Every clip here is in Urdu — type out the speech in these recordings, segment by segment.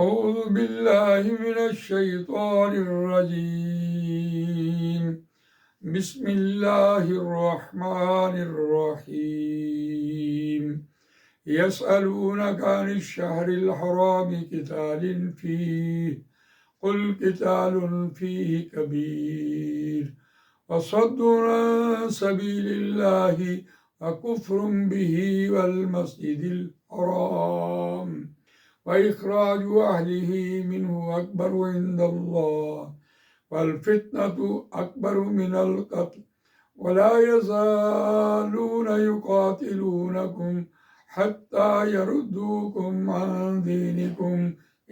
أعوذ بالله من الشيطان الرجيم بسم الله الرحمن الرحيم يسألونك عن الشهر الحرام قتال فيه قل قتال فيه كبير وصد عن سبيل الله وكفر به والمسجد الحرام وإخراج أهله منه أكبر عند الله والفتنة أكبر من القتل ولا يزالون يقاتلونكم حتى يردوكم عن دينكم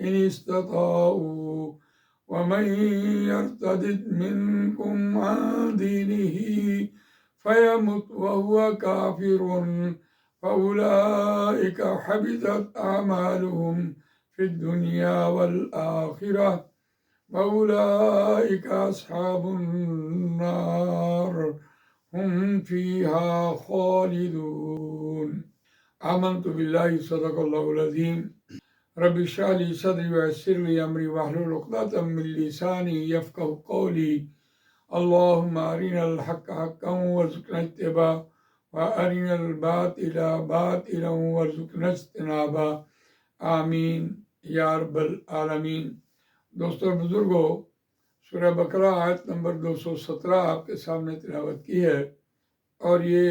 إن استطاعوا ومن يرتد منكم عن دينه فيمت وهو كافر فأولئك حبطت أعمالهم في الدنيا والآخرة وأولئك أصحاب النار هم فيها خالدون آمنت بالله صدق الله العظيم رب اشرح لي صدري ويسر لي أمري واحلل عقدة من لساني يفقهوا قولي اللهم أرنا الحق حقا وارزقنا اتباعه وأرنا الباطل باطلا وارزقنا اجتنابه آمین یا رب العالمین۔ دوستو اور بزرگو، سورہ بقرہ آیت نمبر 217 آپ کے سامنے تلاوت کی ہے، اور یہ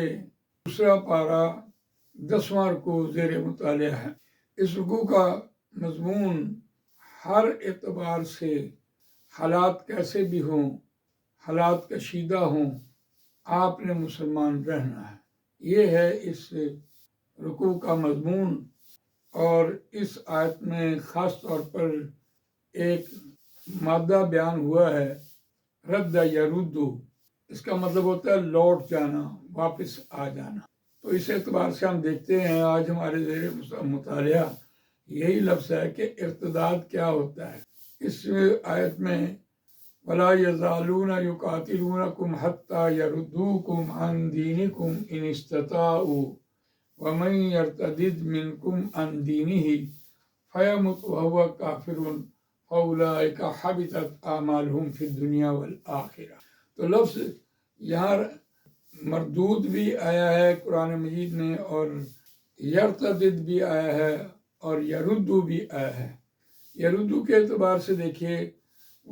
دوسرا پارہ 10واں رکوع زیر مطالعہ ہے۔ اس رکوع کا مضمون ہر اعتبار سے حالات کیسے بھی ہوں، حالات کشیدہ ہوں، آپ نے مسلمان رہنا ہے، یہ ہے اس رکوع کا مضمون۔ اور اس آیت میں خاص طور پر ایک مادہ بیان ہوا ہے، رد یردو، اس کا مطلب ہوتا ہے لوٹ جانا، واپس آ جانا۔ تو اس اعتبار سے ہم دیکھتے ہیں آج ہمارے زیر مطالعہ یہی لفظ ہے کہ ارتداد کیا ہوتا ہے۔ اس آیت میں وَلَا يَزَالُونَ يُقَاتِلُونَكُمْ حَتَّى يَرُدُّوكُمْ عَنْ دِينِكُمْ إِنِ اسْتَطَاعُوا وَمَنْ يَرْتَدِدْ مِنْكُمْ عَنْ دِينِهِ فَيَمُتْ وَهُوَ كَافِرٌ فَأُولَئِكَ حَبِطَتْ أَعْمَالُهُمْ فِي الدُّنْيَا وَالْآخِرَةِ۔ تو لفظ یہاں مردود بھی آیا ہے قرآن مجید میں، اور یرتدد بھی آیا ہے، اور یردو بھی آیا ہے۔ یردو کے اعتبار سے دیکھیے،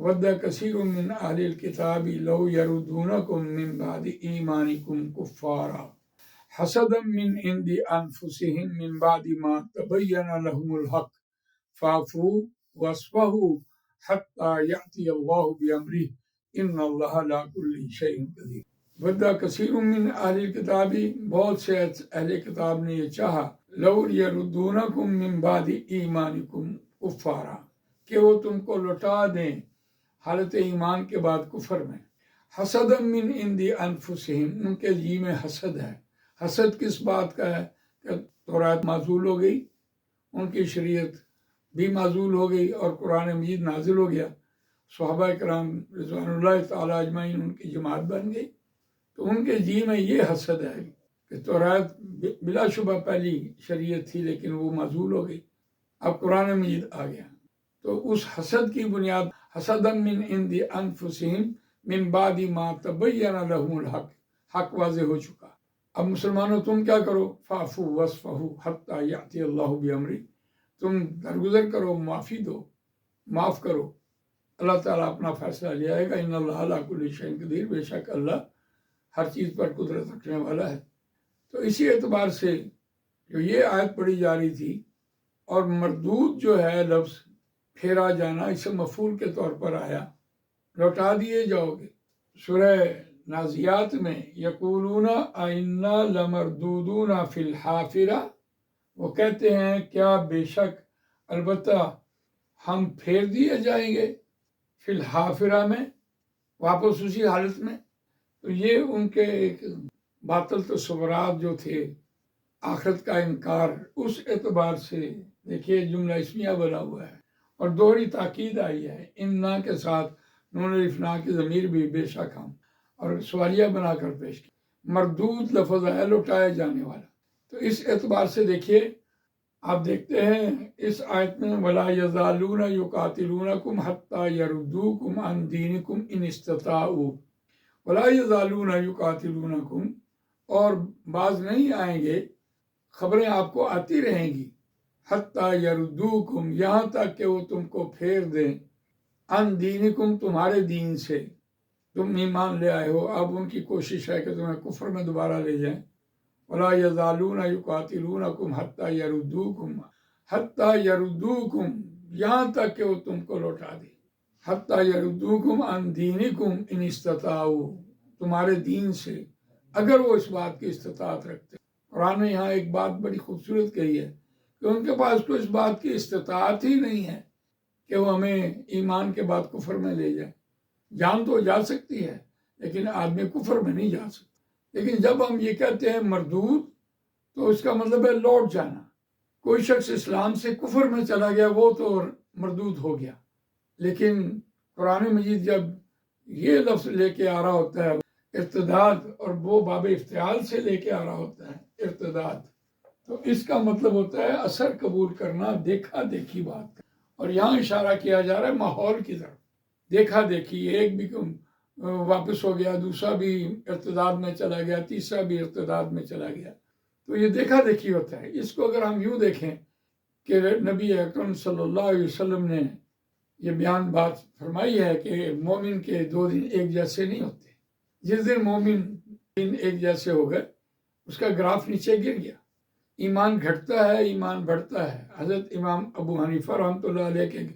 وَدَّ كَثِيرٌ مِّنْ أَهْلِ الْكِتَابِ لَوْ يَرُدُّونَكُم مِّن بَعْدِ إِيمَانِكُمْ كُفَّارًا حَسَدًا مِّنْ عِندِ أَنفُسِهِم مِّن بَعْدِ مَا تَبَيَّنَ لَهُمُ الْحَقُّ فَاعْفُوا وَاصْفَحُوا حَتَّى يَأْتِيَ اللَّهُ بِأَمْرِهِ إِنَّ اللَّهَ عَلَىٰ كُلِّ شَيْءٍ قَدِيرٌ۔ وَدَّ كَثِيرٌ مِّنْ أَهْلِ الْكِتَابِ، بہت سے اہل کتاب نے یہ چاہا، لَوْ يَرُدُّونَكُم مِّن بَعْدِ إِيمَانِكُمْ كُفَّارًا، کہ وہ تم کو لوٹا دیں حالت ایمان کے بعد کفر میں۔ حَسَدًا مِّنْ عِندِ أَنفُسِهِم، ان کے جی میں حسد ہے۔ حسد کس بات کا ہے کہ تورات معزول ہو گئی، ان کی شریعت بھی معزول ہو گئی، اور قرآن مجید نازل ہو گیا، صحابہ کرام رضوان اللہ تعالیٰ اجمعین ان کی جماعت بن گئی، تو ان کے جی میں یہ حسد ہے کہ تورات بلا شبہ پہلی شریعت تھی لیکن وہ معزول ہو گئی، اب قرآن مجید آ گیا۔ تو اس حسد کی بنیاد حسدا من عند انفسہم من بعد ما تبین لہم الحق، حق واضح ہو چکا۔ اب مسلمانوں تم کیا کرو، فاعفوا واصفحوا حتی یأتی اللہ بامرہ، تم درگزر کرو، معافی دو، معاف کرو، اللہ تعالیٰ اپنا فیصلہ لے آئے گا۔ ان اللہ علی کل شیء قدیر، بے شک اللہ ہر چیز پر قدرت رکھنے والا ہے۔ تو اسی اعتبار سے جو یہ آیت پڑھی جا رہی تھی، اور مردود جو ہے لفظ پھیرا جانا، اسے مفعول کے طور پر آیا، لوٹا دیے جاؤ گے۔ سورہ نازیات میں یقولون ائنا لمردودون فی الحافرہ، وہ کہتے ہیں کیا بے شک البتہ ہم پھیر دیے جائیں گے، فی الحافرہ میں، واپس اسی حالت میں۔ تو یہ ان کے ایک باطل تصورات جو تھے، آخرت کا انکار، اس اعتبار سے دیکھیے جملہ اسمیہ بنا ہوا ہے، اور دوہری تاکید آئی ہے، انا کے ساتھ نون الف نا کی ضمیر بھی بے شک ہم، اور سوالیہ بنا کر پیش کی۔ مردود لفظ ہے لوٹائے جانے والا۔ تو اس اعتبار سے دیکھیے آپ دیکھتے ہیں اس آیت میں وَلَا يَزَالُونَ يُقَاتِلُونَكُمْ حَتَّى يَرُدُّوكُمْ عَنْ دِينِكُمْ إِنِ اسْتَطَاعُوا وَلَا يَزَالُونَ يُقَاتِلُونَكُمْ، اور باز نہیں آئیں گے، خبریں آپ کو آتی رہیں گی، حَتَّى يَرُدُّوكُمْ، یہاں تک کہ وہ تم کو پھیر دیں، عَنْ دِينِكُمْ، تمہارے دین سے، تم ایمان لے آئے ہو، اب ان کی کوشش ہے کہ تمہیں کفر میں دوبارہ لے جائیں۔ وَلَا يَزَالُونَ يُقَاتِلُونَكُمْ حَتَّى يَرُدُّوكُمْ حَتَّى يَرُدُّوكُمْ، یہاں تک کہ وہ تم کو لوٹا دیں، حَتَّى يَرُدُّوكُمْ عَنْ دِينِكُمْ إِنِ اسْتَطَاعُوا، تمہارے دین سے اگر وہ اس بات کی استطاعت رکھتے۔ قرآن نے یہاں ایک بات بڑی خوبصورت کہی ہے کہ ان کے پاس تو اس بات کی استطاعت ہی نہیں ہے کہ وہ ہمیں ایمان کے بعد کفر میں لے جائیں۔ جان تو جا سکتی ہے لیکن آدمی کفر میں نہیں جا سکتا۔ لیکن جب ہم یہ کہتے ہیں مردود، تو اس کا مطلب ہے لوٹ جانا۔ کوئی شخص اسلام سے کفر میں چلا گیا، وہ تو مردود ہو گیا، لیکن قرآن مجید جب یہ لفظ لے کے آ رہا ہوتا ہے ارتداد، اور وہ باب افتعال سے لے کے آ رہا ہوتا ہے ارتداد، تو اس کا مطلب ہوتا ہے اثر قبول کرنا، دیکھا دیکھی بات۔ اور یہاں اشارہ کیا جا رہا ہے ماحول کی طرف، دیکھا دیکھی، ایک بھی واپس ہو گیا، دوسرا بھی ارتداد میں چلا گیا، تیسرا بھی ارتداد میں چلا گیا، تو یہ دیکھا دیکھی ہوتا ہے۔ اس کو اگر ہم یوں دیکھیں کہ نبی اکرم صلی اللہ علیہ وسلم نے یہ بیان بات فرمائی ہے کہ مومن کے 2 دن ایک جیسے نہیں ہوتے، جس دن مومن دن ایک جیسے ہو گئے اس کا گراف نیچے گر گیا، ایمان گھٹتا ہے، ایمان بڑھتا ہے۔ حضرت امام ابو حنیفہ رحمۃ اللہ علیہ کے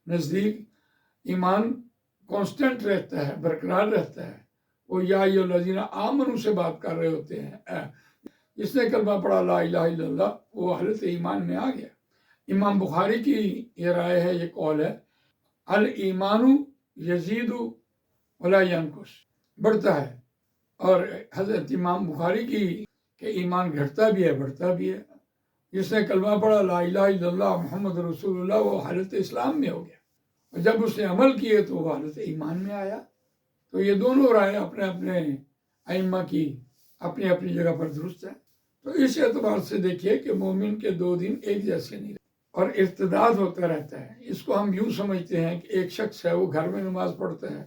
نزدیک ایمان کانسٹنٹ رہتا ہے، برقرار رہتا ہے۔ وہ یا ایھا الذین آمنوا سے بات کر رہے ہوتے ہیں، جس نے کلمہ پڑھا لا الہ الا اللہ، وہ حالت ایمان میں آ گیا۔ امام بخاری کی یہ رائے ہے، یہ قول ہے، الایمان یزید ولا ینقص، بڑھتا ہے۔ اور حضرت امام بخاری کی کہ ایمان گھٹتا بھی ہے بڑھتا بھی ہے۔ جس نے کلمہ پڑھا لا الہ الا اللہ محمد رسول اللہ، وہ حالت اسلام میں ہو گیا، اور جب اس نے عمل کیے تو وہ حالت ایمان میں آیا۔ تو یہ دونوں رائے اپنے اپنے ائمہ کی اپنی اپنی جگہ پر درست ہے۔ تو اس اعتبار سے دیکھیے کہ مومن کے 2 دن ایک جیسے نہیں رہتے، اور ارتداد ہوتا رہتا ہے۔ اس کو ہم یوں سمجھتے ہیں کہ ایک شخص ہے، وہ گھر میں نماز پڑھتا ہے،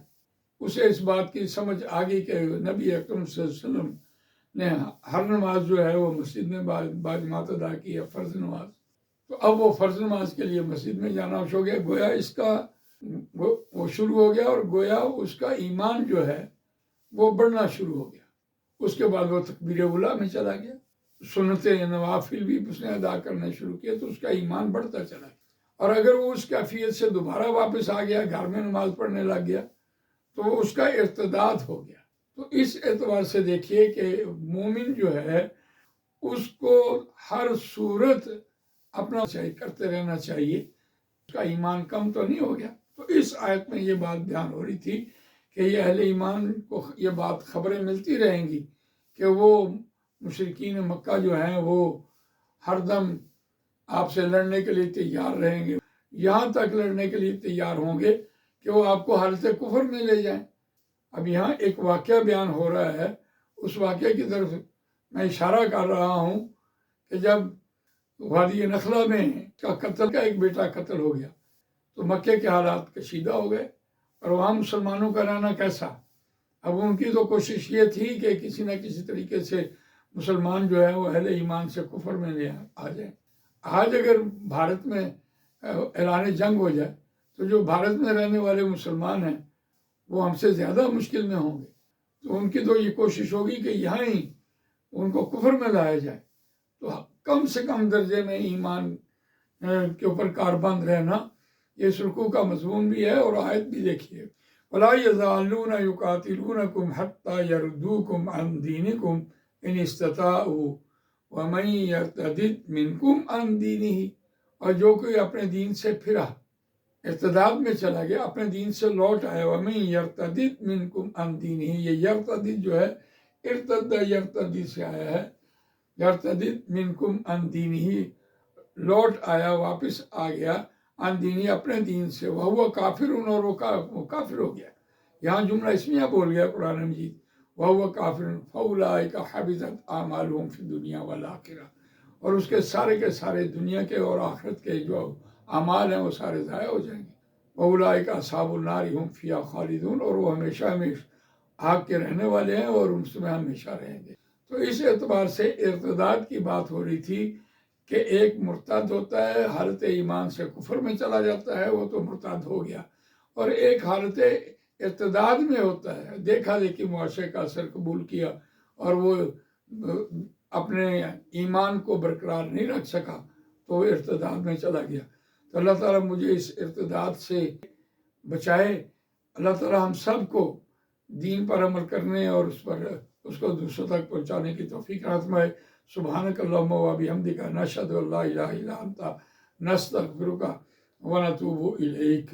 اسے اس بات کی سمجھ آ گئی کہ نبی اکرم صلی اللہ علیہ وسلم نے ہر نماز جو ہے وہ مسجد میں باجماعت ادا کی ہے، فرض نماز، تو اب وہ فرض نماز کے لیے مسجد میں جانا ہو گیا، گویا اس کا وہ شروع ہو گیا، اور گویا اس کا ایمان جو ہے وہ بڑھنا شروع ہو گیا۔ اس کے بعد وہ تکبیر اولیٰ میں چلا گیا، سنت نوافل بھی اس نے ادا کرنا شروع کیا، تو اس کا ایمان بڑھتا چلا گیا۔ اور اگر وہ اس کیفیت سے دوبارہ واپس آ گیا، گھر میں نماز پڑھنے لگ گیا، تو اس کا ارتداد ہو گیا۔ تو اس اعتبار سے دیکھیے کہ مومن جو ہے اس کو ہر صورت اپنا کرتے رہنا چاہیے، اس کا ایمان کم تو نہیں ہو گیا۔ تو اس آیت میں یہ بات بیان ہو رہی تھی کہ یہ اہل ایمان کو یہ بات خبریں ملتی رہیں گی کہ وہ مشرکین مکہ جو ہیں وہ ہر دم آپ سے لڑنے کے لیے تیار رہیں گے، یہاں تک لڑنے کے لیے تیار ہوں گے کہ وہ آپ کو حالت کفر میں لے جائیں۔ اب یہاں ایک واقعہ بیان ہو رہا ہے، اس واقعے کی طرف میں اشارہ کر رہا ہوں کہ جب وادی نخلہ میں قتل کا ایک بیٹا قتل ہو گیا، تو مکے کے حالات کشیدہ ہو گئے، اور وہاں مسلمانوں کا رہنا کیسا؟ اب ان کی تو کوشش یہ تھی کہ کسی نہ کسی طریقے سے مسلمان جو ہے وہ اہل ایمان سے کفر میں لے آ جائیں۔ آج اگر بھارت میں اعلان جنگ ہو جائے تو جو بھارت میں رہنے والے مسلمان ہیں وہ ہم سے زیادہ مشکل میں ہوں گے، تو ان کی تو یہ کوشش ہوگی کہ یہاں ہی ان کو کفر میں لایا جائے۔ تو کم سے کم درجے میں ایمان کے اوپر کاربند رہنا، یہ اس رکوع کا مضمون بھی ہے، اور آیت بھی دیکھیے، وَلَا يَزَالُونَ يُقَاتِلُونَكُمْ حَتَّى يَرُدُّوكُمْ عَنْ دِينِكُمْ إِنِ اسْتَطَاعُوا وَمَن يَرْتَدِدْ مِنْكُمْ عَنْ دِينِهِ، اور جو کوئی اپنے دین سے پھرا، ارتداد میں چلا گیا، اپنے دین سے لوٹ آیا، وَمَن يَرْتَدِدْ مِنْكُمْ عَنْ دِينِهِ، یہ یرتدد جو ہے ارتد یرتدی سے آیا ہے، یرتدد منکم عن دینہ، لوٹ آیا، واپس آ گیا، عن دینہ، اپنے دین سے، وہو کافر، اور وہ کافر ہو گیا۔ یہاں جملہ اسمیہ بول گیا قرآن مجید، وہو کافر فاولئک حبطت اعمالہم فی الدنیا والآخرہ، اور اس کے سارے دنیا کے اور آخرت کے جو اعمال ہیں وہ سارے ضائع ہو جائیں گے۔ اولئک اصحاب النار هم فیہا خالدون، اور وہ ہمیشہ آگ کے رہنے والے ہیں اور اس میں ہمیشہ رہیں گے۔ تو اس اعتبار سے ارتداد کی بات ہو رہی تھی کہ ایک مرتد ہوتا ہے، حالت ایمان سے کفر میں چلا جاتا ہے، وہ تو مرتد ہو گیا، اور ایک حالت ارتداد میں ہوتا ہے، دیکھا دیکھی معاشرے کا اثر قبول کیا اور وہ اپنے ایمان کو برقرار نہیں رکھ سکا تو وہ ارتداد میں چلا گیا۔ تو اللہ تعالیٰ مجھے اس ارتداد سے بچائے۔ اللہ تعالیٰ ہم سب کو دین پر عمل کرنے اور اس کو دوسروں تک پہنچانے کی توفیق عطا فرمائے۔ سبحانک اللہم و بحمدک، نشہد ان لا الہ الا انت، نستغفرک و نتوب الیک۔